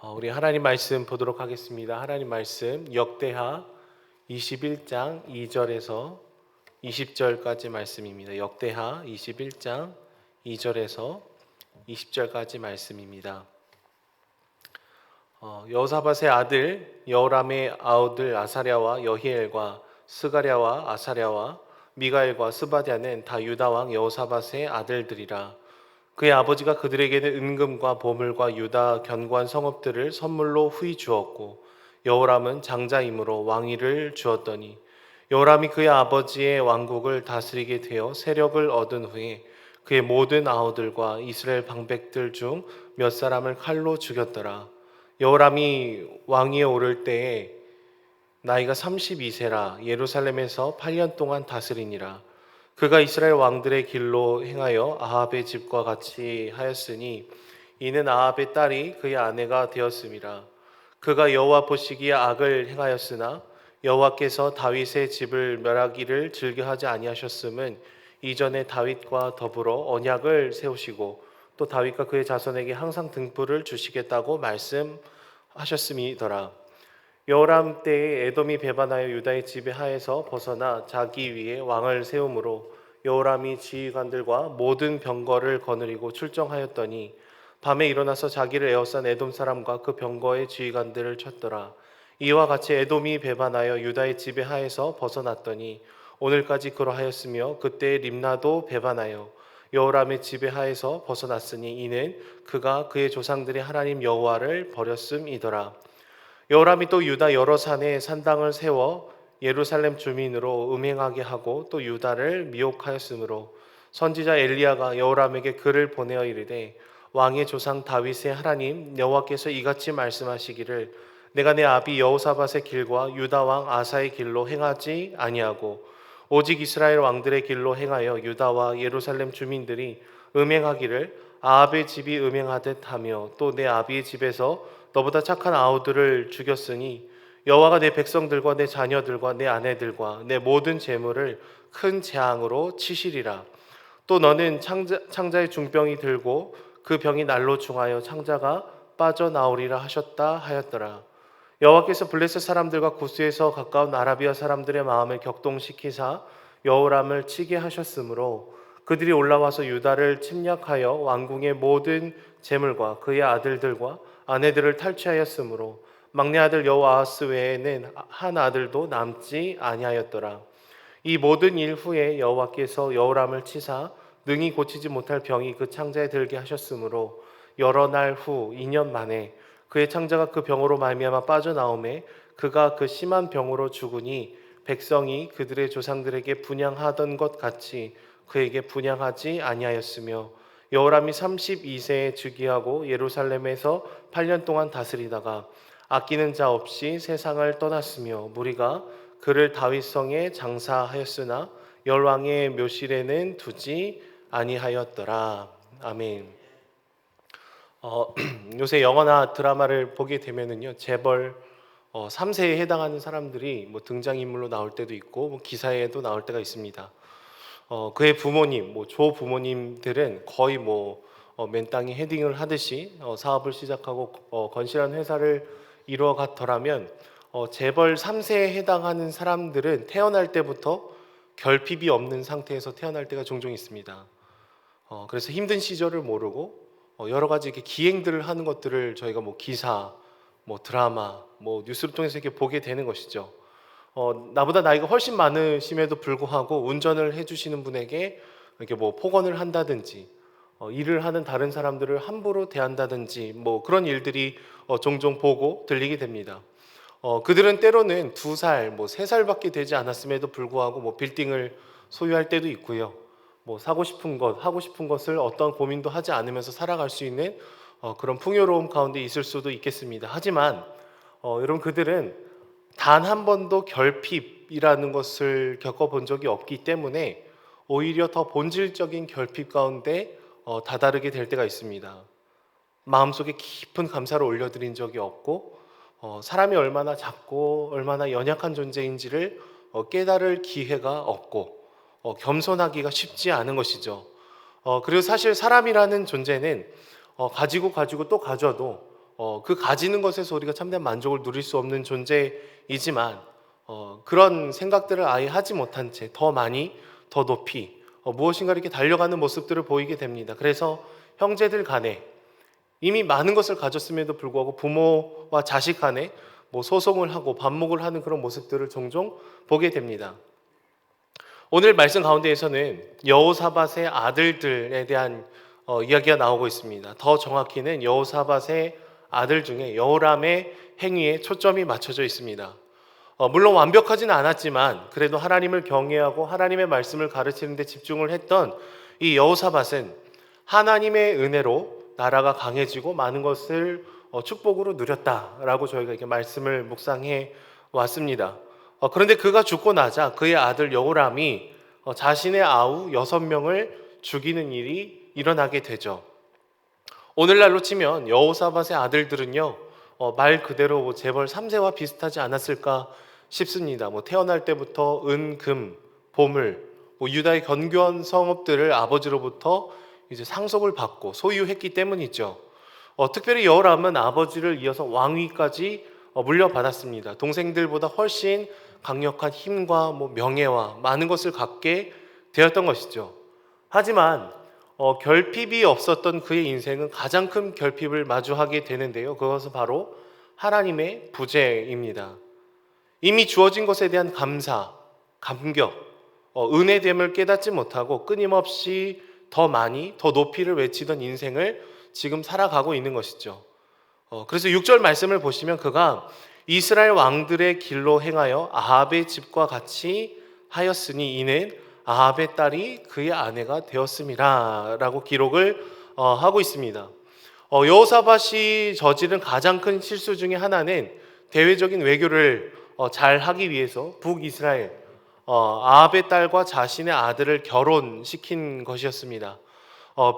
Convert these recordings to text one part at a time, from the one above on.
우리 하나님 말씀 보도록 하겠습니다. 하나님 말씀 역대하 21장 2절에서 20절까지 말씀입니다. 역대하 21장 2절에서 20절까지 말씀입니다. 여호사밧의 아들 여호람의 아우들 아사랴와 여히엘과 스가랴와 아사랴와 미가엘과 스바랴는 다 유다 왕 여호사밧의 아들들이라. 그의 아버지가 그들에게는 은금과 보물과 유다 견고한 성읍들을 선물로 후히 주었고 여호람은 장자이므로 왕위를 주었더니 여호람이 그의 아버지의 왕국을 다스리게 되어 세력을 얻은 후에 그의 모든 아우들과 이스라엘 방백들 중 몇 사람을 칼로 죽였더라. 여호람이 왕위에 오를 때에 나이가 32세라 예루살렘에서 8년 동안 다스리니라. 그가 이스라엘 왕들의 길로 행하여 아합의 집과 같이 하였으니 이는 아합의 딸이 그의 아내가 되었음이라. 그가 여호와 보시기에 악을 행하였으나 여호와께서 다윗의 집을 멸하기를 즐겨하지 아니하셨음은 이전에 다윗과 더불어 언약을 세우시고 또 다윗과 그의 자손에게 항상 등불을 주시겠다고 말씀하셨음이더라. 여호람 때에 에돔이 배반하여 유다의 지배하에서 벗어나 자기 위에 왕을 세우므로 여호람이 지휘관들과 모든 병거를 거느리고 출정하였더니 밤에 일어나서 자기를 에워싼 에돔 사람과 그 병거의 지휘관들을 쳤더라. 이와 같이 에돔이 배반하여 유다의 지배하에서 벗어났더니 오늘까지 그러하였으며 그때 림나도 배반하여 여호람의 지배하에서 벗어났으니 이는 그가 그의 조상들의 하나님 여호와를 버렸음이더라. 여호람이 또 유다 여러 산에 산당을 세워 예루살렘 주민으로 음행하게 하고 또 유다를 미혹하였으므로 선지자 엘리야가 여호람에게 글을 보내어 이르되 왕의 조상 다윗의 하나님 여호와께서 이같이 말씀하시기를 내가 내 아비 여호사밧의 길과 유다 왕 아사의 길로 행하지 아니하고 오직 이스라엘 왕들의 길로 행하여 유다와 예루살렘 주민들이 음행하기를 아합의 집이 음행하듯 하며 또 내 아비의 집에서 너보다 착한 아우들을 죽였으니 여호와가 내 백성들과 내 자녀들과 내 아내들과 내 모든 재물을 큰 재앙으로 치시리라. 또 너는 창자의 중병이 들고 그 병이 날로 중하여 창자가 빠져나오리라 하셨다 하였더라. 여호와께서 블레셋 사람들과 구스에서 가까운 아라비아 사람들의 마음을 격동시키사 여호람을 치게 하셨으므로 그들이 올라와서 유다를 침략하여 왕궁의 모든 재물과 그의 아들들과 아내들을 탈취하였으므로 막내 아들 여호아하스 외에는 한 아들도 남지 아니하였더라. 이 모든 일 후에 여호와께서 여호람을 치사 능히 고치지 못할 병이 그 창자에 들게 하셨으므로 여러 날 후 2년 만에 그의 창자가 그 병으로 말미암아 빠져나오매 그가 그 심한 병으로 죽으니 백성이 그들의 조상들에게 분향하던 것 같이 그에게 분향하지 아니하였으며 여호람이 32세에 즉위하고 예루살렘에서 8년 동안 다스리다가 아끼는 자 없이 세상을 떠났으며 무리가 그를 다윗성에 장사하였으나 열왕의 묘실에는 두지 아니하였더라. 아멘. 요새 영화나 드라마를 보게 되면은요 재벌 3세에 해당하는 사람들이 뭐 등장인물로 나올 때도 있고 뭐 기사에도 나올 때가 있습니다. 그의 부모님, 뭐 조 부모님들은 거의 뭐 맨땅에 헤딩을 하듯이 사업을 시작하고 건실한 회사를 이루어갔더라면 재벌 3세에 해당하는 사람들은 태어날 때부터 결핍이 없는 상태에서 태어날 때가 종종 있습니다. 그래서 힘든 시절을 모르고 여러 가지 이렇게 기행들을 하는 것들을 저희가 뭐 기사, 뭐 드라마, 뭐 뉴스를 통해서 이렇게 보게 되는 것이죠. 나보다 나이가 훨씬 많으심에도 불구하고 운전을 해주시는 분에게 이렇게 뭐 폭언을 한다든지 일을 하는 다른 사람들을 함부로 대한다든지 뭐 그런 일들이 종종 보고 들리게 됩니다. 그들은 때로는 2살, 뭐 3살밖에 되지 않았음에도 불구하고 뭐 빌딩을 소유할 때도 있고요. 뭐 사고 싶은 것, 하고 싶은 것을 어떤 고민도 하지 않으면서 살아갈 수 있는 그런 풍요로움 가운데 있을 수도 있겠습니다. 하지만 여러분 그들은 단 한 번도 결핍이라는 것을 겪어본 적이 없기 때문에 오히려 더 본질적인 결핍 가운데 다다르게 될 때가 있습니다. 마음속에 깊은 감사를 올려드린 적이 없고 사람이 얼마나 작고 얼마나 연약한 존재인지를 깨달을 기회가 없고 겸손하기가 쉽지 않은 것이죠. 그리고 사실 사람이라는 존재는 가지고 또 가져도 그 가지는 것에서 우리가 참된 만족을 누릴 수 없는 존재이지만 그런 생각들을 아예 하지 못한 채 더 많이 더 높이 무엇인가 이렇게 달려가는 모습들을 보이게 됩니다. 그래서 형제들 간에 이미 많은 것을 가졌음에도 불구하고 부모와 자식 간에 소송을 하고 반목을 하는 그런 모습들을 종종 보게 됩니다. 오늘 말씀 가운데에서는 여호사밧의 아들들에 대한 이야기가 나오고 있습니다. 더 정확히는 여호사밧의 아들 중에 여호람의 행위에 초점이 맞춰져 있습니다. 물론 완벽하지는 않았지만 그래도 하나님을 경외하고 하나님의 말씀을 가르치는 데 집중을 했던 이 여호사밧은 하나님의 은혜로 나라가 강해지고 많은 것을 축복으로 누렸다라고 저희가 이렇게 말씀을 묵상해 왔습니다. 그런데 그가 죽고 나자 그의 아들 여호람이 자신의 아우 6명을 죽이는 일이 일어나게 되죠. 오늘날로 치면 여호사밧의 아들들은요 말 그대로 재벌 3세와 비슷하지 않았을까 싶습니다. 태어날 때부터 은, 금, 보물, 유다의 견고한 성읍들을 아버지로부터 이제 상속을 받고 소유했기 때문이죠. 특별히 여호람은 아버지를 이어서 왕위까지 물려받았습니다. 동생들보다 훨씬 강력한 힘과 명예와 많은 것을 갖게 되었던 것이죠. 하지만 결핍이 없었던 그의 인생은 가장 큰 결핍을 마주하게 되는데요. 그것은 바로 하나님의 부재입니다. 이미 주어진 것에 대한 감사, 감격, 은혜됨을 깨닫지 못하고 끊임없이 더 많이, 더 높이를 외치던 인생을 지금 살아가고 있는 것이죠. 그래서 6절 말씀을 보시면 그가 이스라엘 왕들의 길로 행하여 아합의 집과 같이 하였으니 이는 아합의 딸이 그의 아내가 되었음이라 라고 기록을 하고 있습니다. 여호사밧이 저지른 가장 큰 실수 중에 하나는 대외적인 외교를 잘 하기 위해서 북이스라엘 아합의 딸과 자신의 아들을 결혼시킨 것이었습니다.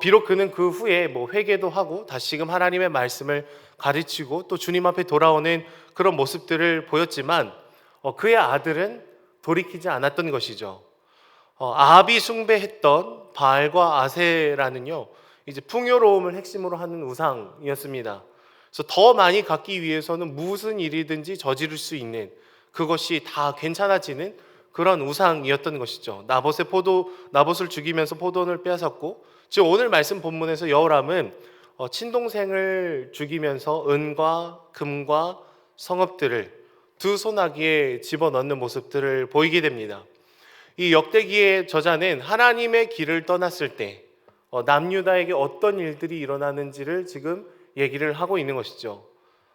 비록 그는 그 후에 회개도 하고 다시금 하나님의 말씀을 가르치고 또 주님 앞에 돌아오는 그런 모습들을 보였지만 그의 아들은 돌이키지 않았던 것이죠. 아합이 숭배했던 바알과 아세라는요 이제 풍요로움을 핵심으로 하는 우상이었습니다. 그래서 더 많이 갖기 위해서는 무슨 일이든지 저지를 수 있는 그것이 다 괜찮아지는 그런 우상이었던 것이죠. 나봇을 죽이면서 포도원을 빼앗았고, 지금 오늘 말씀 본문에서 여호람은 친동생을 죽이면서 은과 금과 성읍들을 두 소나기에 집어넣는 모습들을 보이게 됩니다. 이 역대기의 저자는 하나님의 길을 떠났을 때 남유다에게 어떤 일들이 일어나는지를 지금 얘기를 하고 있는 것이죠.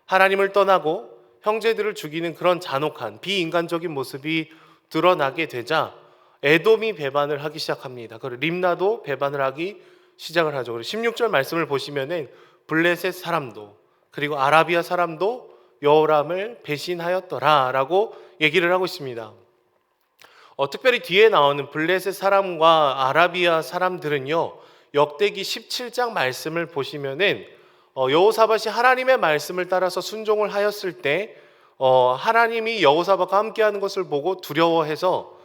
하나님을 떠나고 형제들을 죽이는 그런 잔혹한 비인간적인 모습이 드러나게 되자 에돔이 배반을 하기 시작합니다. 그리고 림나도 배반을 하기 시작을 하죠. 그리고 16절 말씀을 보시면은 블레셋 사람도 그리고 아라비아 사람도 여호람을 배신하였더라라고 얘기를 하고 있습니다. 특별히 뒤에 나오는 블레셋 사람과 아라비아 사람들은요 역대기 17장 말씀을 보시면은 여호사밧이 하나님의 말씀을 따라서 순종을 하였을 때 하나님이 여호사밧과 함께하는 것을 보고 두려워해서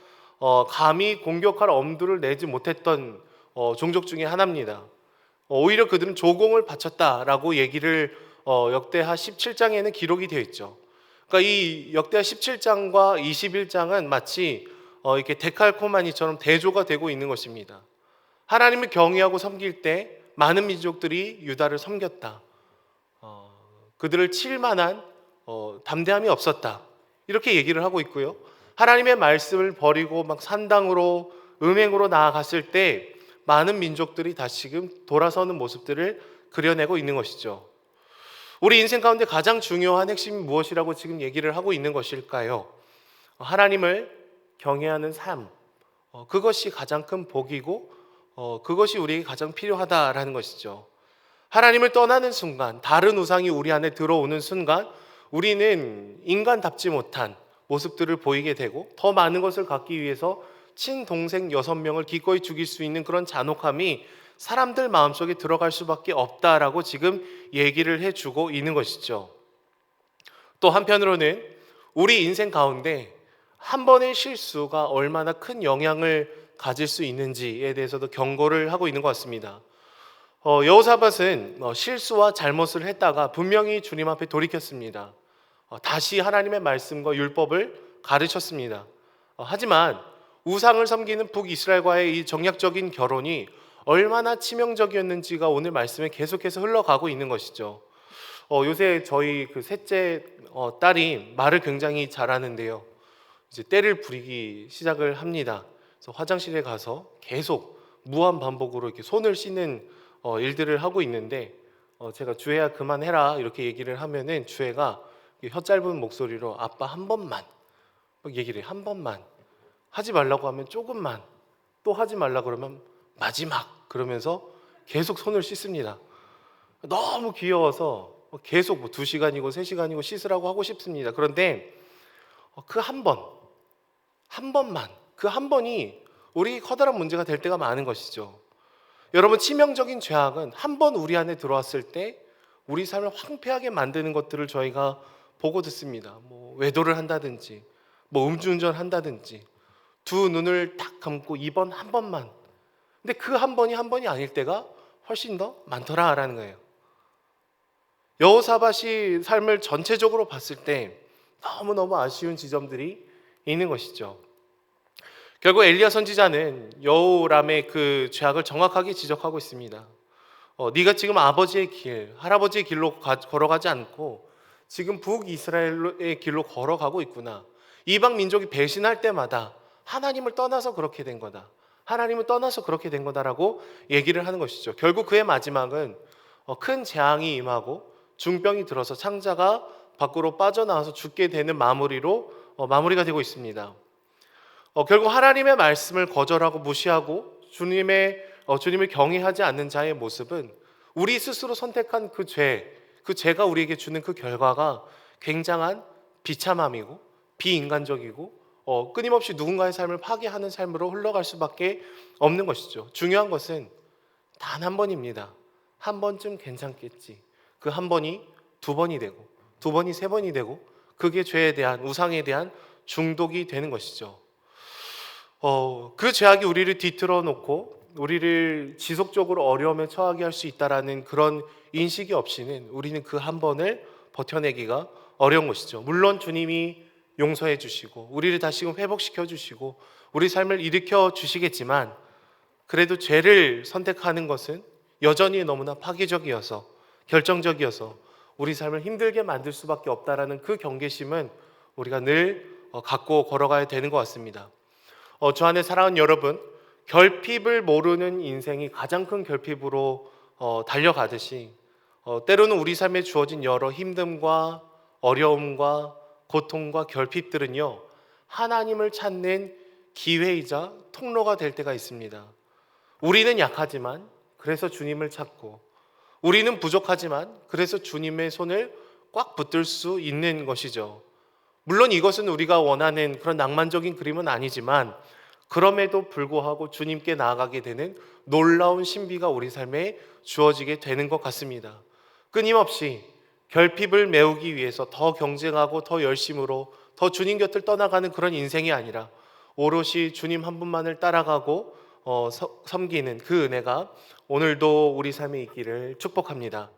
감히 공격할 엄두를 내지 못했던 종족 중에 하나입니다. 오히려 그들은 조공을 바쳤다라고 얘기를 역대하 17장에는 기록이 되어 있죠. 그러니까 이 역대하 17장과 21장은 마치 이렇게 데칼코마니처럼 대조가 되고 있는 것입니다. 하나님을 경외하고 섬길 때 많은 민족들이 유다를 섬겼다. 그들을 칠 만한 담대함이 없었다. 이렇게 얘기를 하고 있고요. 하나님의 말씀을 버리고 막 산당으로 음행으로 나아갔을 때 많은 민족들이 다시금 돌아서는 모습들을 그려내고 있는 것이죠. 우리 인생 가운데 가장 중요한 핵심이 무엇이라고 지금 얘기를 하고 있는 것일까요? 하나님을 경외하는 삶, 그것이 가장 큰 복이고 그것이 우리에게 가장 필요하다라는 것이죠. 하나님을 떠나는 순간, 다른 우상이 우리 안에 들어오는 순간 우리는 인간답지 못한 모습들을 보이게 되고 더 많은 것을 갖기 위해서 친동생 6명을 기꺼이 죽일 수 있는 그런 잔혹함이 사람들 마음속에 들어갈 수밖에 없다라고 지금 얘기를 해주고 있는 것이죠. 또 한편으로는 우리 인생 가운데 한 번의 실수가 얼마나 큰 영향을 가질 수 있는지에 대해서도 경고를 하고 있는 것 같습니다. 여호사밧은 실수와 잘못을 했다가 분명히 주님 앞에 돌이켰습니다. 다시 하나님의 말씀과 율법을 가르쳤습니다. 하지만 우상을 섬기는 북이스라엘과의 이 정략적인 결혼이 얼마나 치명적이었는지가 오늘 말씀에 계속해서 흘러가고 있는 것이죠. 요새 저희 그 셋째 딸이 말을 굉장히 잘하는데요. 이제 때를 부리기 시작을 합니다. 그래서 화장실에 가서 계속 무한 반복으로 이렇게 손을 씻는 일들을 하고 있는데, 제가 주혜야 그만해라 이렇게 얘기를 하면은 주혜가 혀 짧은 목소리로 아빠 한 번만 막 얘기를 해. 한 번만 하지 말라고 하면 조금만, 또 하지 말라 그러면 마지막, 그러면서 계속 손을 씻습니다. 너무 귀여워서 계속 뭐 2시간이고 3시간이고 씻으라고 하고 싶습니다. 그런데 그 한 번만, 그 한 번이 우리 커다란 문제가 될 때가 많은 것이죠. 여러분, 치명적인 죄악은 한 번 우리 안에 들어왔을 때 우리 삶을 황폐하게 만드는 것들을 저희가 보고 듣습니다. 뭐 외도를 한다든지, 뭐 음주운전 한다든지, 두 눈을 딱 감고 이번 한 번만. 근데 그 한 번이 한 번이 아닐 때가 훨씬 더 많더라라는 거예요. 여호사밧이 삶을 전체적으로 봤을 때 너무너무 아쉬운 지점들이 있는 것이죠. 결국 엘리야 선지자는 여호람의 그 죄악을 정확하게 지적하고 있습니다. 네가 지금 아버지의 길, 할아버지의 길로 걸어가지 않고 지금 북이스라엘의 길로 걸어가고 있구나. 이방 민족이 배신할 때마다 하나님을 떠나서 그렇게 된 거다. 하나님을 떠나서 그렇게 된 거다라고 얘기를 하는 것이죠. 결국 그의 마지막은 큰 재앙이 임하고 중병이 들어서 창자가 밖으로 빠져나와서 죽게 되는 마무리로 마무리가 되고 있습니다. 결국 하나님의 말씀을 거절하고 무시하고 주님을 경외하지 않는 자의 모습은 우리 스스로 선택한 그 죄가 우리에게 주는 그 결과가 굉장한 비참함이고 비인간적이고 끊임없이 누군가의 삶을 파괴하는 삶으로 흘러갈 수밖에 없는 것이죠. 중요한 것은 단 한 번입니다. 한 번쯤 괜찮겠지. 그 한 번이 2번이 되고, 2번이 3번이 되고, 그게 죄에 대한, 우상에 대한 중독이 되는 것이죠. 그 죄악이 우리를 뒤틀어 놓고 우리를 지속적으로 어려움에 처하게 할 수 있다라는 그런 인식이 없이는 우리는 그 한 번을 버텨내기가 어려운 것이죠. 물론 주님이 용서해 주시고 우리를 다시금 회복시켜 주시고 우리 삶을 일으켜 주시겠지만, 그래도 죄를 선택하는 것은 여전히 너무나 파괴적이어서 결정적이어서 우리 삶을 힘들게 만들 수밖에 없다라는 그 경계심은 우리가 늘 갖고 걸어가야 되는 것 같습니다. 주 안에 사랑하는 여러분, 결핍을 모르는 인생이 가장 큰 결핍으로 달려가듯이 때로는 우리 삶에 주어진 여러 힘듦과 어려움과 고통과 결핍들은요, 하나님을 찾는 기회이자 통로가 될 때가 있습니다. 우리는 약하지만 그래서 주님을 찾고, 우리는 부족하지만 그래서 주님의 손을 꽉 붙들 수 있는 것이죠. 물론 이것은 우리가 원하는 그런 낭만적인 그림은 아니지만, 그럼에도 불구하고 주님께 나아가게 되는 놀라운 신비가 우리 삶에 주어지게 되는 것 같습니다. 끊임없이 결핍을 메우기 위해서 더 경쟁하고 더 열심으로 더 주님 곁을 떠나가는 그런 인생이 아니라 오롯이 주님 한 분만을 따라가고 섬기는 그 은혜가 오늘도 우리 삶에 있기를 축복합니다.